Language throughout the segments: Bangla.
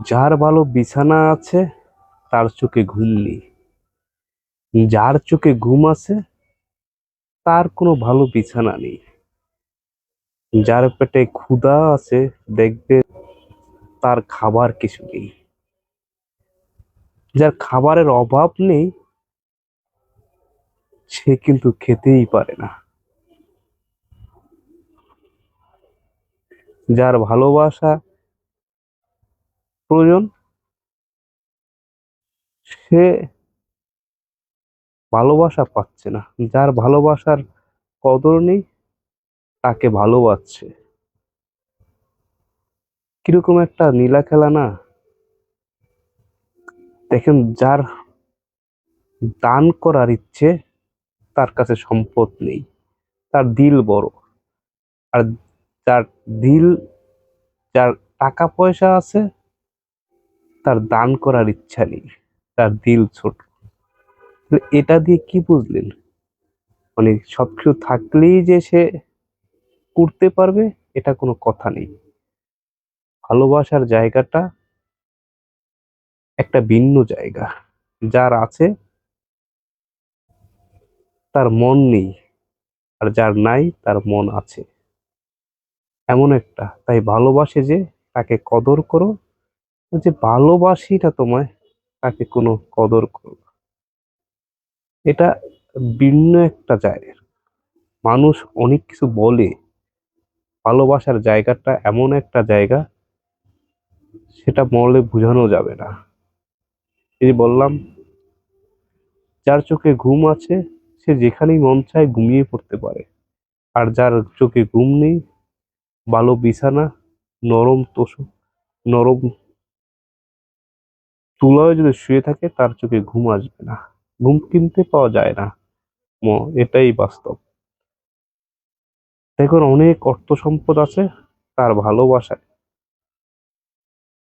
যার ভালো বিছানা আছে তার চোখে ঘুম নেই, যার চোখে ঘুম আছে তার কোনো ভালো বিছানা নেই। যার পেটে ক্ষুধা আছে দেখবে তার খাবার কিছু নেই। যার খাবারের অভাব নেই সে কিন্তু খেতেই পারে না। যার ভালোবাসা প্রয়োজন সে ভালোবাসা পাচ্ছে না। যার ভালোবাসার কদর নেই তাকে ভালোবাসছে। কিরকম একটা নীলা খেলা না? দেখেন, যার দান করার ইচ্ছে তার কাছে সম্পদ নেই, তার দিল বড়। আর যার দিল, যার টাকা পয়সা আছে তার দান করার ইচ্ছা নেই, তার দিল ছোট। তো এটা দিয়ে কি বুঝলেন? মানে সবকিছু থাকলেই যে সে করতে পারবে এটা কোনো কথা নেই। ভালোবাসার জায়গাটা একটা ভিন্ন জায়গা। যার আছে তার মন নেই, আর যার নাই তার মন আছে। এমন একটা, তাই ভালোবাসে যে তাকে কদর করো, যে ভালোবাসি না তোমায় তাকে কোনো কদর করো না। এটা ভিন্ন একটা জায়গা। মানুষ অনেক কিছু বলে, ভালোবাসার জায়গাটা এমন একটা জায়গা সেটা বলে বোঝানো যাবে না। এই যে বললাম, যার চোখে ঘুম আছে সে যেখানেই মন চায় ঘুমিয়ে পড়তে পারে। আর যার চোখে ঘুম নেই, ভালো বিছানা, নরম তোষক, নরম তুলায় যদি শুয়ে থাকে তার চোখে ঘুম আসবে না। ঘুম কিনতে পাওয়া যায় না, এটাই বাস্তব। দেখুন, অনেক অর্থ সম্পদ আছে তার ভালোবাসায়,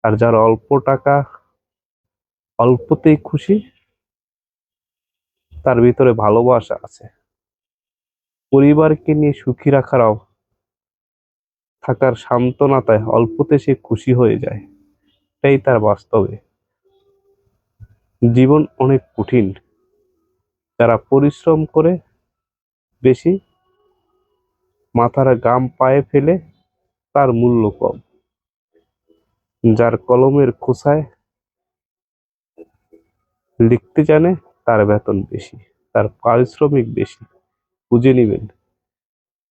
আর যার অল্প টাকা, অল্পতেই খুশি, তার ভিতরে ভালোবাসা আছে। পরিবারকে নিয়ে সুখী থাকার সান্ত্বনাতায় অল্পতে সে খুশি হয়ে যায়। এটাই তার বাস্তবে। জীবন অনেক কঠিন। যারা পরিশ্রম করে বেশি, মাথার ঘাম পায়ে ফেলে, তার মূল্য কম। যার কলমের খোঁচায় লিখতে জানে তার বেতন বেশি, তার পারিশ্রমিক বেশি। বুঝে নিবেন,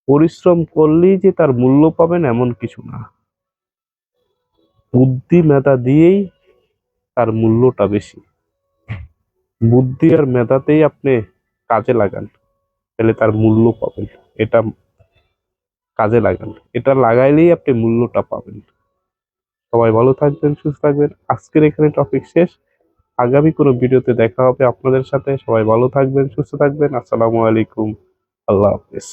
পরিশ্রম করলেই যে তার মূল্য পাবেন এমন কিছু না। বুদ্ধি মেধা দিয়েই তার মূল্যটা বেশি। বুদ্ধি আর মেধাতেই আপনি কাজে লাগান, তাহলে তার মূল্য পাবেন। এটা কাজে লাগান, এটা লাগাইলেই আপনি মূল্যটা পাবেন। সবাই ভালো থাকবেন, সুস্থ থাকবেন। আজকের এখানে টপিক শেষ। আগামী কোনো ভিডিওতে দেখা হবে আপনাদের সাথে। সবাই ভালো থাকবেন, সুস্থ থাকবেন। আসসালামু আলাইকুম, আল্লাহ হাফেজ।